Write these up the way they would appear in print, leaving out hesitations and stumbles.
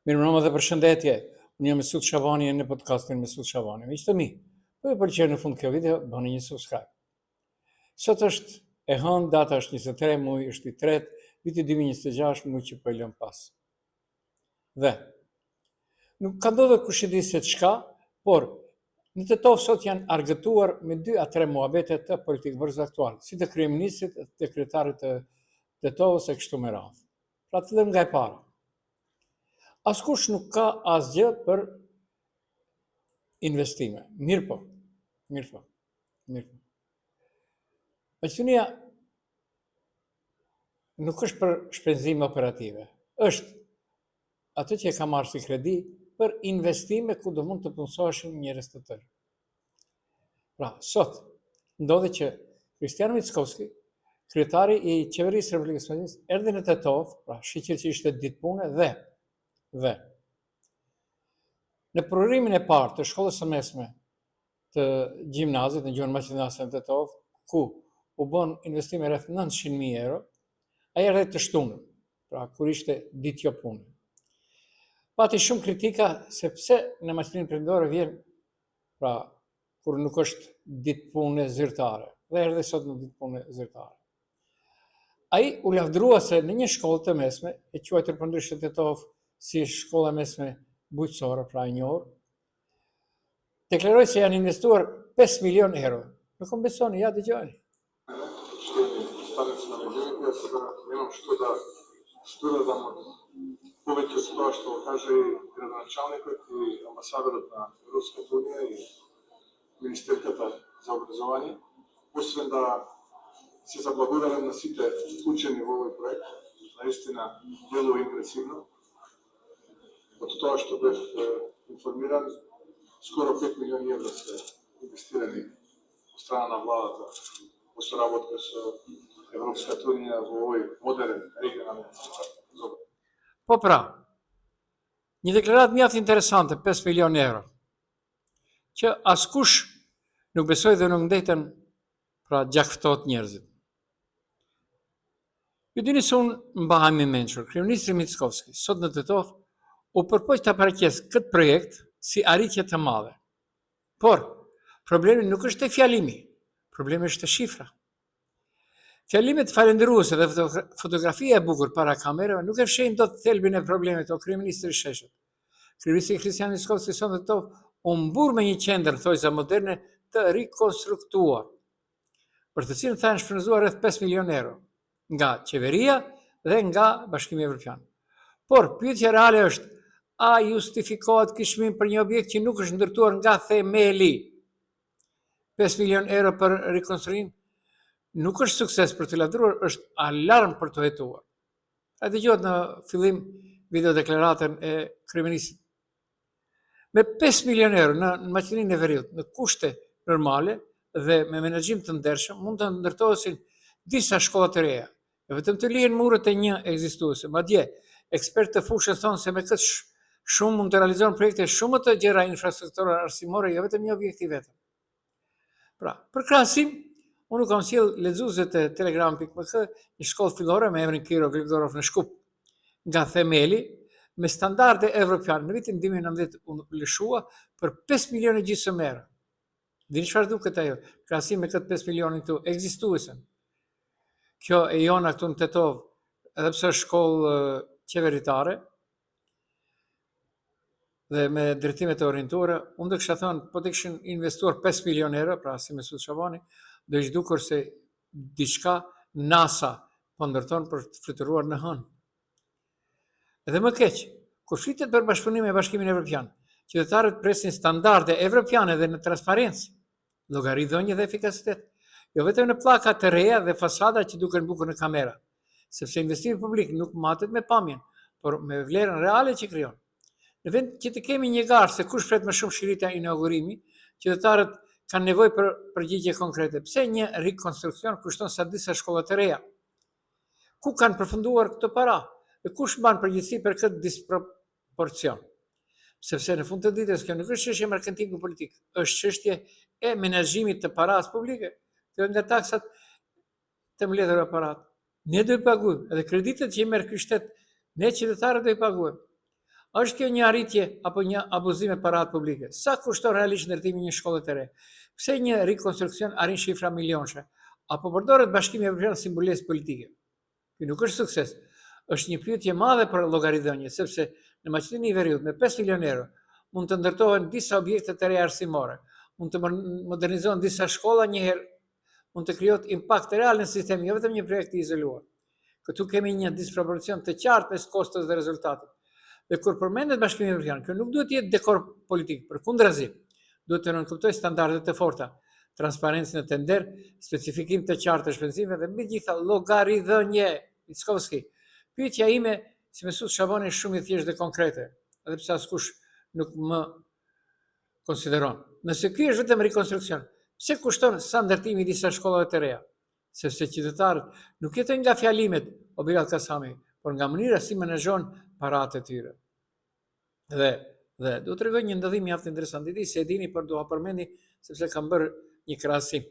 Mirëmbrëma dhe përshëndetje. Unë jam Mesut Shabani në podcastin Mesut Shabani. Miq të mi, po ju pëlqen në fund kjo video, bëni një subscribe. Sot është e hënë, data është 23 muaj, është i tretë, viti 2026, muaj që po i lëm pas. Dhe nuk ka ndodhur kush e di se çka, por në Tetov sot janë argëtuar me 2 a 3 muhabete të politikë bërës aktuale, si të kryeministrit e të kryetarit të Tetovës e kështu me radhë. Pra të fillojmë nga e para. Askush nuk ka asgjë për investime. Mirë po. Maqedonia nuk është për shpenzime operative. Është atë që e ka marrë si kredi për investime ku do mund të punësoheshin njerëz të tërë. Pra, sot ndodhi që Kristian Mickovski, kryetari i qeverisë së Republikës së Maqedonisë, erdhi në Tetov, pra shiqet që ishte ditë pune dhe në programimin e parë të shkollës së mesme të gjimnazit në gjuhën maqedonase në Tetov, ku u bën investime rreth 900.000 euro, ai erdhi të shtunën, pra kur ishte ditë jo pune. Pati shumë kritika se pse në Maqedoninë Perëndimore vjen pra kur nuk është ditë pune zyrtare, dhe erdhi sot në ditë pune zyrtare. Ai u lavdrua se në një shkollë të mesme, e quajtur përndryshe Tetov si shkolla mesme bujqësore, pra e njohur, deklaroi se janë investuar 5 milion euro. Nuk më besoni, ja dëgjoni. Повеќе со тоа што каже и градоначалникот и амбасадорот на Европската унија и Министерката за образование, освен да се заблагодарам на сите вклучени во овој проект, наистина делува импресивно. Од тоа што бев информиран, скоро 5 милиони евро се инвестирани од страна на владата во соработка со Европската унија во овој модерен регионален центар. Po pra, një deklaratë mjaft interesante, 5 milion euro, që askush nuk besoj dhe nuk ndeten pra gjakftot njerëzit. Ju dini se unë mbaham i mençur, kryeministri Mickovski, sot në Tetov, u përpoq ta paraqes këtë projekt si arritje të madhe. Por, problemi nuk është te fjalimi, problemi është te shifra. Fjalimet falendëruese dhe fotografia e bukur para kamerave nuk e fshehin dot thelbin e problemit o kryeministri Sheshët. Kryeministri Kristian Mickovski sot në Tetov u mbur me një qendër thojza moderne të rikonstruktuar, për të cilën thanë shpenzuar rreth 5 milion euro nga qeveria dhe nga Bashkimi Evropian. Por pyetja reale është, a justifikohet ky çmim për një objekt që nuk është ndërtuar nga themeli? 5 milion euro për rikonstruim nuk është sukses për të lavdruar, është alarm për të hetuar. A dëgjohet në fillim videodeklaratën e kryeministit. Me 5 milion euro në Maqedoninë e Veriut, në kushte normale dhe me menaxhim të ndershëm, mund të ndërtohesin disa shkolla të reja. Jo vetëm të lihen murët e një ekzistuese, madje ekspertë të fushës thonë se me këtë shumë mund të realizohen projekte shumë të gjera infrastrukturore arsimore, jo vetëm një objekt i vetëm. Pra, për krahasim, unë kam sjell lexuesit e telegram.mk një shkollë fillore me emrin Kiro Grigorov në Shkup, nga themeli, me standarde evropiane. Në vitin 2019 unë lëshua për 5 milionë gjysmë euro. Dini çfarë duket ajo? Krahasim me këtë 5 milionin këtu ekzistuesen. Kjo e jona këtu në Tetov, edhe pse është shkollë qeveritare dhe me drejtime të orientuara, unë do kisha thënë, po të kishin investuar 5 milion euro, pra si Mesut Shabani, do ishte dukur se diçka NASA po ndërton për të fluturuar në hënë. Edhe më keq, kur flitet për bashkëpunim me Bashkimin Evropian, qytetarët presin standarde evropiane dhe në transparencë, llogari dhënie dhe efikasitet, jo vetëm në pllaka të reja dhe fasada që duken bukur në kamera, sepse investimi publik nuk matet me pamjen, por me vlerën reale që krijon. Në vend që të kemi një garë se kush pret më shumë shirita inaugurimi, qytetarët kanë nevojë për përgjigje konkrete. Pse një rikonstruksion kushton sa disa shkolla të reja? Ku kanë përfunduar këto para? Dhe kush mban përgjegjësi për këtë disproporcion? Sepse në fund të ditës kjo nuk është çështje marketingu politik, është çështje e menaxhimit të paras publike, të nga taksat të mbledhur aparat. Ne do i paguajmë, edhe kreditet që i merr ky shtet, ne qytetarët do i paguajmë. A është kjo një arritje apo një abuzim e paratë publike? Sa kushton realisht ndërtimi një shkolle të re? Pse një rikonstruksion arrin shifra milionëshe? Apo përdoret Bashkimi Evropian si mbulesë politike? Ky nuk është sukses. Është një pyetje e madhe për llogaridhënie, sepse në Maqedoninë e Veriut me 5 milion euro mund të ndërtohen disa objekte të reja arsimore, mund të modernizohen disa shkolla njëherë, mund të krijohet impakt real në sistem, jo vetëm një projekt i izoluar. Këtu kemi një disproporcion të qartë mes kostos dhe rezultatit. Dhe kur përmendet Bashkimi Evropian, kjo nuk duhet të jetë dekor politik, përkundrazi, duhet të nënkuptoj standardet të forta, transparencë në tender, specifikim të qartë të shpenzimeve dhe mbi gjitha llogaridhënie. Mickovski, pyetja ime si mësues Shabani është shumë i thjeshtë dhe konkrete, edhe pse askush nuk më konsideron. Nëse ky është vetëm rikonstruksion, pse kushton sa ndërtimi i disa shkollave të reja? Sepse qytetarët nuk jetojnë nga fjalimet o Bilal Kasami, por nga mënyra si menaxhon paratë e tyre. Dhe do të rregoj një ndodhim mjaft interesant. Di se e dini, por dua përmendi sepse kam bërë një krahasim.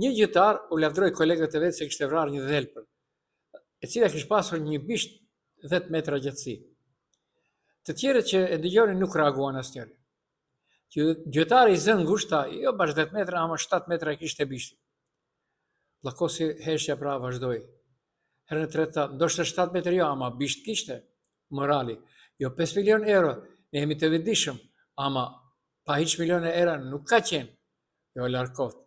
Një gjyqtar u lavdroi kolegët e vet se kishte vrarë një dhelpër, e cila kishte pasur një bisht 10 metra gjatësi. Të tjerët që e dëgjonin nuk reaguan asnjëri. Gjyqtari i zënë ngushta, jo bash 10 metra, ama 7 metra e kishte bishtin. Pllakosi heshja pra vazhdoi. Herën e tretë tha, ndoshta 7 metra jo, ama bisht kishte. Morali, jo 5 milion euro, ne jemi të vetëdijshëm, ama pa hiç milion euro nuk ka qenë. Jo larkot.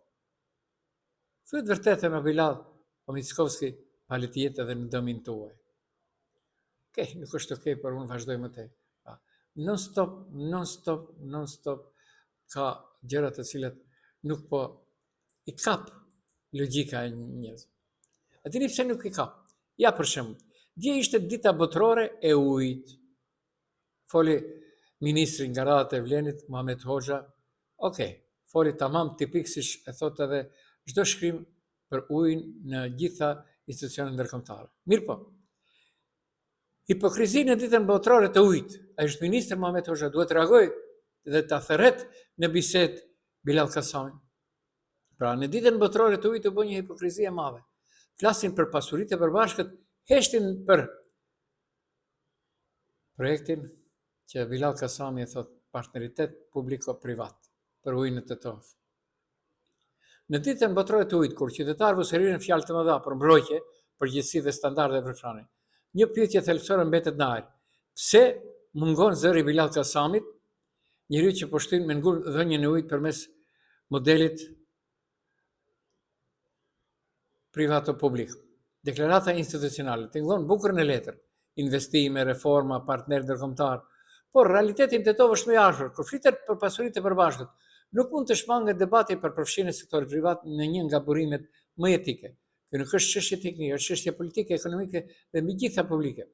Thuhet vërtetë me Bilal, o Mickovski, pale të jetë edhe në dëmin tuaj. Okej, nuk është okej, por unë vazhdoj më tej. Non stop ka gjëra të cilat nuk po i kap logjika e njerëzve. A dini pse nuk i kap? Ja për shembull, dje ishte dita botërore e ujit. Foli ministri nga radhat e Vlenit, Muhamet Hoxha. Okej, foli tamam tipik siç e thot edhe çdo shkrim për ujin në gjitha institucionet ndërkombëtare. Mirë po. Hipokrizinë në ditën botërore të ujit. Ai është ministri Muhamet Hoxha, duhet të reagojë dhe ta thërret në bisedë Bilal Kasami. Pra në ditën botërore të ujit u bë një hipokrizi e madhe. Flasin për pasuritë e përbashkët, heshtin për projektin që Bilal Kasami e thot partneritet publiko-privat për ujin në Tetov. Në ditën botërore të ujit, kur qytetarëve u servirin fjalë të mëdha për mbrojtje, përgjegjësi dhe standarde evropiane, një pyetje thelbësore mbetet në ajër. Pse mungon zëri Bilal Kasamit, njeriu që po shtyn me ngull dhënien e ujit përmes modelit privato-publik? Deklarata institucionale tingëllon bukur në letër, investime, reforma, partner ndërkombëtar, por realitetin Tetov është më i afër. Kur flitet për pasuritë e përbashkët, nuk mund të shmanget debati për përfshirjen e sektorit privat në një nga burimet më etike. Kjo nuk është çështje teknike, është çështje politike, ekonomike dhe mbi gjitha publike.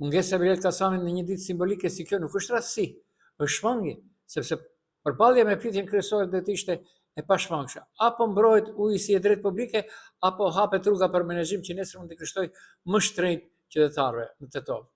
Mungesa e Bilal Kasamit në një ditë simbolike si kjo nuk është rastësi, është shmangje, sepse përballja me pyetjen kryesore do të ishte e pashmangshme. Apo mbrohet uji si e drejtë publike, apo hapet rruga për menaxhim që nesër mund të kështoj më shtrenjtë qytetarëve në Tetov.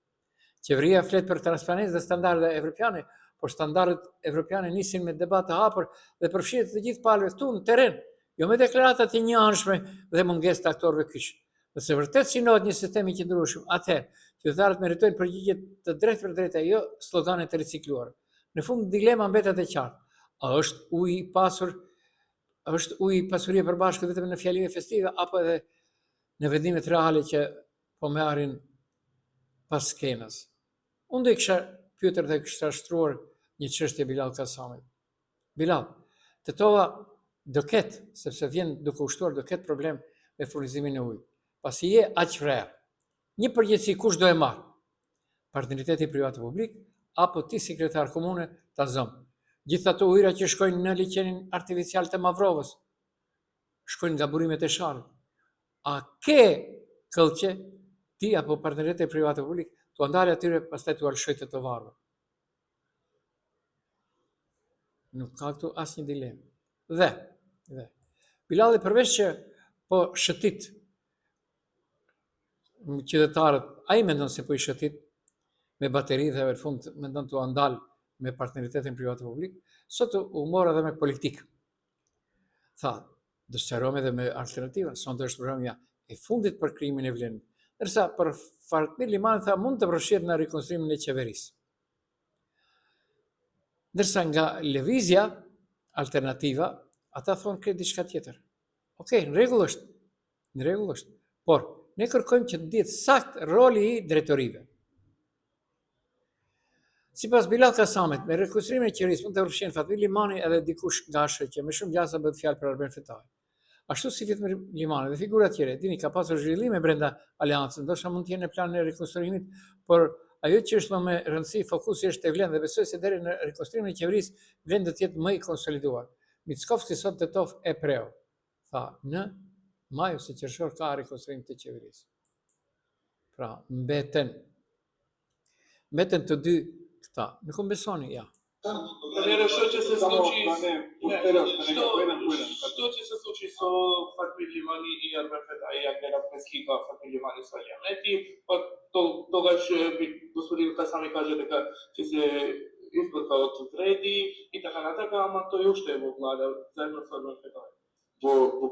Qeveria flet për transparencë dhe standarde evropiane, por standardet evropiane nisin me debat të hapur dhe përfshihet të gjithë palëve këtu në terren, jo me deklaratat e njëanshme dhe mungesë të aktorëve kyç. Nëse vërtet synohet një sistem i qëndrueshëm, atëherë qytetarët meritojnë përgjigje të drejtë për drejtë, jo slogane të ricikluara. Në fund dilema mbetet e qartë. A është uji i pasur, është uji pasurie e përbashkët vetëm në fjalime festive apo edhe në vendimet reale që po marrin pas skenës? Unë do i kisha pyetur dhe kisha shtruar një çështje Bilal Kasamit. Bilal, Tetova do ketë, sepse vjen duke u shtuar, do ketë problem me furnizimin e ujit. Pasi je aq vrerë, një përgjegjësi kush do e marr? Partneriteti privat publik apo ti sekretar komune ta zëm? Gjithë ato ujëra që shkojnë në liçenin artificial të Mavrovës, shkojnë nga burimet e sharrit. A ke këllqe ti apo partneriteti privat publik të ndalë atyre pastaj të alshojtë të varur? Nuk ka këtu asnjë dilemë. Dhe Bilali përveç që po shëtit qytetarët, ai mendon se po i shëtit me bateri dhe në fund mendon të andal me partneritetin privat publik, sot u mora edhe me politikë. Tha, do sqarojmë edhe me alternativën, sonte është programja e fundit për krimin e Vlenit. Ndërsa për Fatmir Limani tha mund të përfshihet në rikonstruimin e qeverisë. Ndërsa nga lëvizja alternativa, ata thonë këtë diçka tjetër. Okej, në rregull është, por ne kërkojmë që të dihet sakt roli i drejtorive. Sipas Bilal Kasamit, me rikustrimin e qeverisë mund të përfshin Fatmir Limani edhe dikush nga SHQ, me shumë gjasa bëhet fjalë për Arben Fetaj. Ashtu si Fatmir Limani dhe figura tjere, dini ka pasur zhvillime brenda aleancës, ndoshta mund të jenë në planin e rikustrimit, por ajo që është më me rëndësi fokusi është te Vlen dhe besoj se deri në rikostrimin e qeverisë Vlen do të jetë më i konsoliduar. Mickovski sot Tetov e preu. Tha, në maj ose qershor ka rikustrim të qeverisë. Pra, mbeten të dy këta. Nuk më besoni, ja. Наверное, что će se случи, что će se случи со Fatmir Limani и Arben Fetaj, jak гледам преслика Fatmir Limani sa Јанети, па тогаш господин Касами каже дека ќе се изборка отреди и така натака, ама тој уште е во влада заедно со Arben Fetaj. Во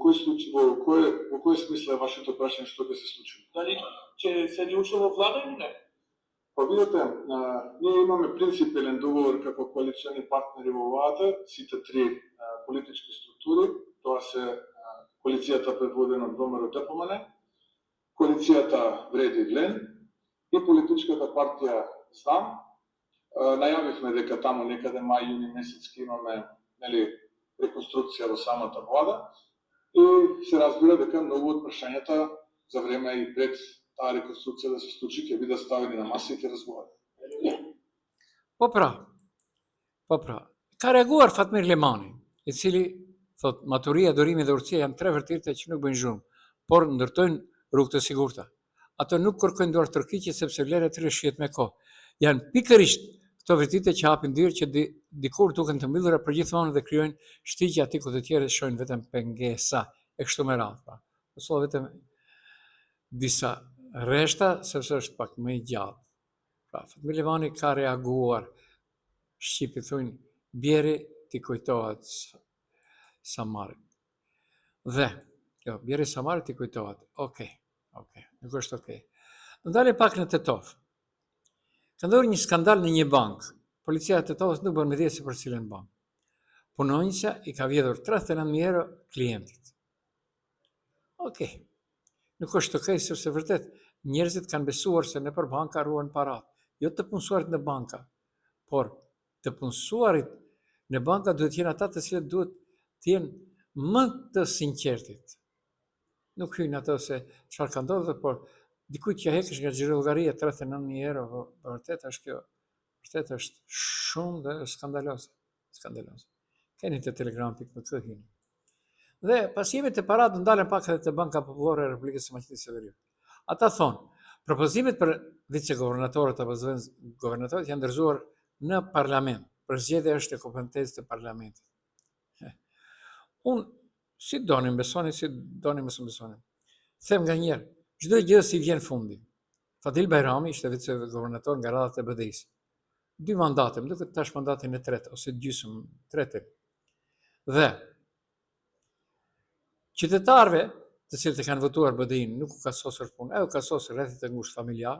кој смисла е вашето прашање што ќе се случи? Дали ќе седи уште во влада или не? Па видите, ние имаме принципелен договор како коалициони партнери во владата, сите три политички структури, тоа се коалицијата предводена од ВМРО ДПМН, коалицијата Вреди Влен и политичката партија Знам. Најавивме дека таму некаде мај-јуни месец ќе имаме реконструкција во самата влада и се разбира дека многу од прашањата за време и пред таа реконструкција да се случи, ќе бидат ставени на маса и ќе разговарат. Po pra. Ka reaguar Fatmir Limani, i cili thot maturia, durimi dhe urtësia janë tre vërtetë që nuk bëjnë zhurmë, por ndërtojnë rrugë të sigurta. Ato nuk kërkojnë duar tërkiqje sepse vlera e tyre shihet me kohë. Janë pikërisht këto vërtete që hapin dyrë që dikur duken të mbyllura përgjithmonë dhe krijojnë shtigje aty ku të tjerët shohin vetëm pengesa e kështu me radhë. Pra. Ose vetëm disa rreshta, sepse është pak më i gjallë. Pra, Fatmir Limani ka reaguar, shqipi thujnë, bjeri t'i kujtohet Samarit. Dhe, bjeri Samarit t'i kujtohet. Okej, nuk është okej. Në dalë pak në Tetov. Ka ndodhur një skandal në një bankë. Policia e Tetovës nuk bën mendje se për cilën bankë. Punonjësja i ka vjedhur 39.000 euro klientit. Okej. Nuk është okej, sepse vërtet njerëzit kanë besuar se nëpër banka ruhen parat. Jo të punësuarit në banka, por të punësuarit në banka duhet jenë ata të cilët duhet të jenë më të sinqertit. Nuk hyjnë ato se çfarë ka ndodhur, por dikujt që heqësh nga xhirollaria 39.000 euro, vërtet është shumë dhe skandaloze. Keni të telegram.mk hyjnë. Dhe pas jemi të paratë ndalen pak edhe të Banka Popullore e Republikës së Maqedonisë së Veriut. Ata thonë, propozimet për viceguvernatorët apo guvernatorët janë ndërzuar në parlament. Përzgjedhja është e kompetencës të parlamentit. Unë, si doni besoni, si doni mos besoni. Them nga njerë, çdo gjë si vjen fundi. Fadil Bajrami ishte viceguvernator nga radhat e BDI-s. 2 mandate, më duket tash mandatin e tretë ose gjysmë tretë. Dhe qytetarëve të cilët e kanë votuar BDI-n nuk u ka sosur punë, u ka sosur rrethit e ngushtë familjar,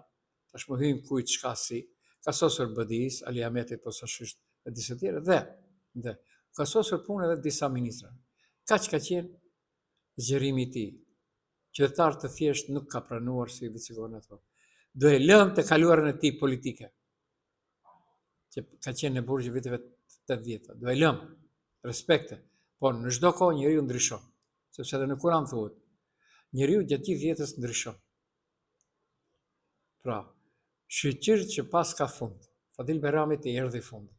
tash më hyjnë kujt çka si, ka sosur BDI-s, Ali Ahmetit ose Shysht e disa tjerë dhe ka sosur punë edhe disa ministra. Kaq ka qenë zgjerimi i tij. Qytetar të thjesht nuk ka pranuar si viceguvernator. Do e lëm të kaluarën e tij politike, që ka qenë në burgj viteve 80. Do e lëm, respekte, por në çdo kohë njeriu ndryshon. Sepse edhe në Kur'an thuhet, njeriu gjatë gjithë jetës ndryshon. Pra, shqyrë që pas ka fund, Fadil Bajramit i erdhi fundi.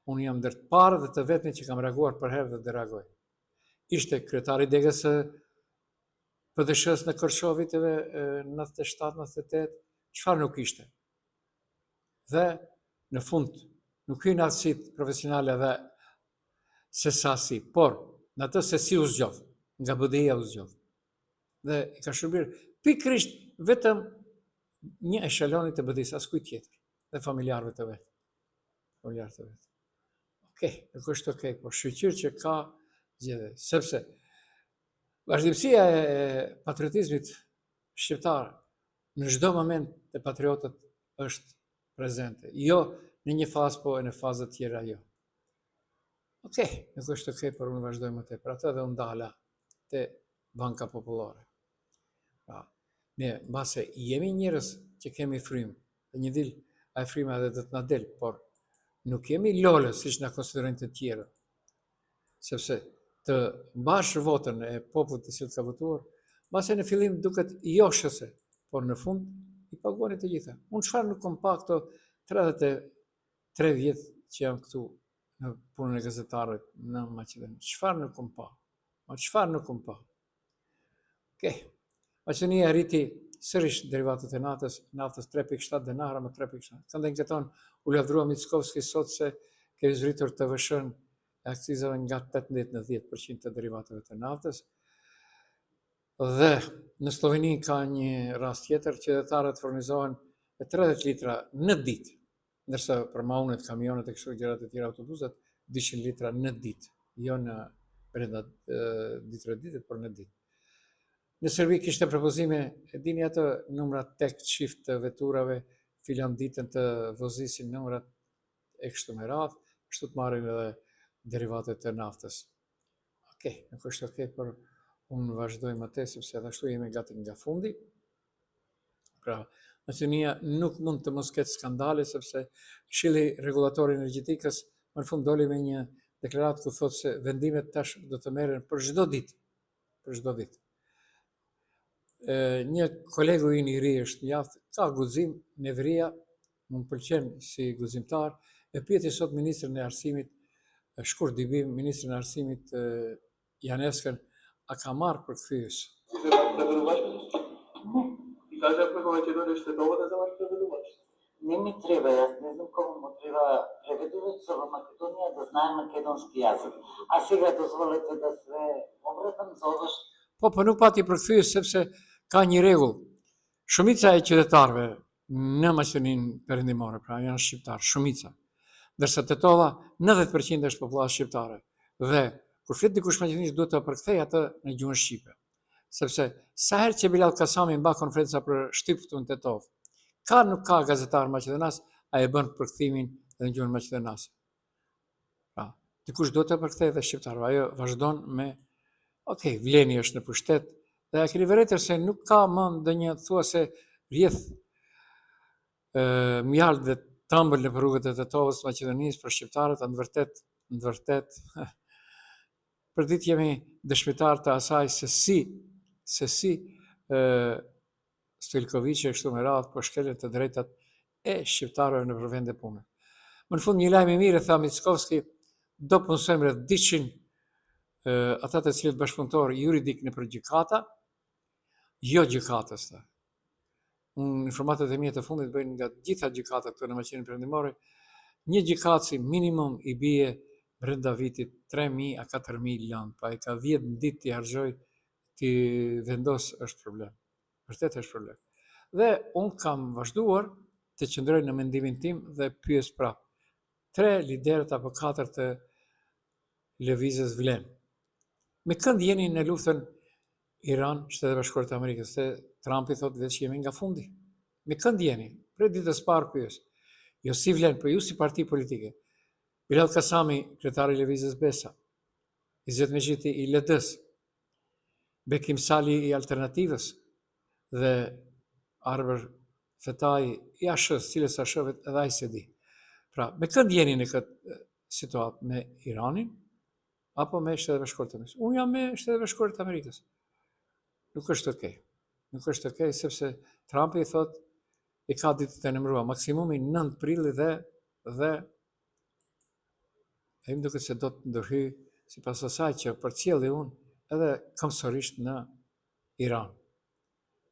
Unë jam ndër të parë dhe të vetmi që kam reaguar për herë dhe reagoj. Ishte kryetari degës PDSH-s në Kërçov viteve 97-98, çfarë nuk ishte. Dhe në fund nuk hyn aftësitë profesionale dhe se sasi, por në atë se si u zgjodh, nga BDI-ja u zgjodh. Dhe i ka shërbyer pikërisht vetëm një eshelonit të BDI-s, askuj tjetër, dhe familjarëve të vet. Okej, nuk është okej, por shqyrë që ka zgjedhje, sepse vazhdimësia e patriotizmit shqiptar në çdo moment të patriotët është prezente. Jo në një fazë po e në fazët tjera jo. Okej, nuk është okej, por unë vazhdoj më tepër atë dhe unë dala te Banka Popullore. Pra, ne mbase jemi njerëz që kemi frymë, dhe një ditë ai fryma edhe do të na del, por nuk jemi lolë siç na konsiderojnë të tjerë. Sepse të mbash votën e popullit të cilët ka votuar, mbase në fillim duket joshëse, por në fund i paguani të gjitha. Unë çfarë nuk kam pa këto 33 vjet që jam këtu në punën e gazetarëve në Maqedoni. Çfarë nuk kam pa? Ma çfarë nuk kam pa? Okej. Maqedonia arriti sërish derivatet e naftës 3.7 denara më 3.7. Këndë këton u lavdrua Mickovski sot se kemi zbritur të vëshën e akcizave nga 18 në 10% të derivateve të naftës. Dhe në Sloveni ka një rast tjetër që qytetarët furnizohen me 30 litra në ditë, ndërsa për maunet, kamionet e kështu gjërat e tjera, autobuset 200 litra në ditë, jo në brenda ditët, por në ditë. Në Serbi kishte propozime, e dini ato numrat tek çift të veturave, filan ditën të vozisin numrat e kështu me radhë, kështu të marrin edhe derivatet të naftës. Okej, nuk është okej, por unë vazhdoj më te, sepse edhe ashtu jemi gati nga fundi. Pra, Maqedonia nuk mund të mos ketë skandale, sepse Këshilli Rregullator i Energjetikës më në fund doli me një deklaratë ku thotë se vendimet tash do të merren për çdo ditë, për çdo ditë. Një kolegu i ri është mjaft, ka guxim, nevria, më pëlqen si guximtar, e pyeti sot ministrin e arsimit, shkurt dibim, ministrin e arsimit Janevskën, a ka marrë përkthyes? Ti se preferovaš? И кажа ако Македонија ще довода за ваш преведувач. Не ми треба, јас не знам кому му треба преведувач во Македонија да знае македонски јазик. А сега дозволете да се обратам за ова што Po nuk pati përkthyes sepse ka një rregull. Shumica e qytetarëve në Maqedoninë Perëndimore, pra janë shqiptarë, shumica. Ndërsa tetova 90% është popullatës shqiptare. Dhe kur flet dikush maqedonisht duhet të përkthej atë në gjuhën shqipe. Sepse sa herë që Bilal Kasami mba konferenca për shtyp këtu në Tetov, nuk ka gazetar maqedonas, ai e bën përkthimin edhe në gjuhën maqedonase. Pra, dikush duhet të përkthej dhe shqiptarëve, ajo vazhdon me okej, Vleni është në pushtet, dhe a keni vërejtër se nuk ka më ndonjë thuase rrjedh mjaltë dhe tëmbël në rrugët e Tetovës të Maqedonisë për shqiptarët, në vërtet, për ditë jemi dëshmitar të asaj se si Stojkoviqi e kështu me radhë po shkelin të drejtat e shqiptarëve në vende pune. Më në fund një lajm i mirë, tha Mickovski, do punsojmë rreth 200 ata të cilët bashkëpunëtor juridik në për gjykata, jo gjykatës ta. Unë informatat e mia të fundit bëjnë nga gjitha gjykatat këtu në Maqedoninë Perëndimore, një gjykatësi minimum i bie brenda vitit 3.000 a 4.000 lanë, pa e ka 10 ditë t'i harxoj t'i vendos është problem. Vërtet është problem. Dhe unë kam vazhduar të qëndroj në mendimin tim dhe pyes prapë. 3 liderët apo 4 të lëvizjes vlen. Me kënd jeni në luftën Iran, Shtetet Bashkuara të Amerikës, se Trumpi thotë vetë që jemi nga fundi. Me kënd jeni? Prej ditës parë pyes. Jo si vlen, po ju si parti politike. Bilal Kasami, kryetari i lëvizjes Besa, Izzet Megjiti i LDS, Bekim Sali i Alternativës dhe Arber Fetai i ASH-s, cilës ASH-vet edhe ai se di. Pra, me kënd jeni në këtë situatë, me Iranin apo me Shtetet Bashkuara të Amerikës? Unë jam me Shtetet Bashkuara të Amerikës. Nuk është okej. Nuk është okej sepse Trumpi i thotë i ka ditët e numëruara, maksimumi 9 prilli dhe e më duket se do të ndërhyj sipas asaj që përcjelli unë edhe këmbësisht në Iran.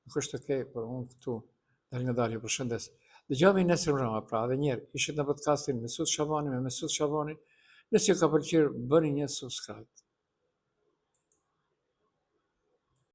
Nuk është okej, por unë këtu dal nga dalë, përshëndes. Dëgjojmë nesër mbrëma, pra edhe një herë, ishit në podcastin Mesut Shabani me Mesut Shabanin. Nëse ju ka pëlqyer, bëni një subscribe.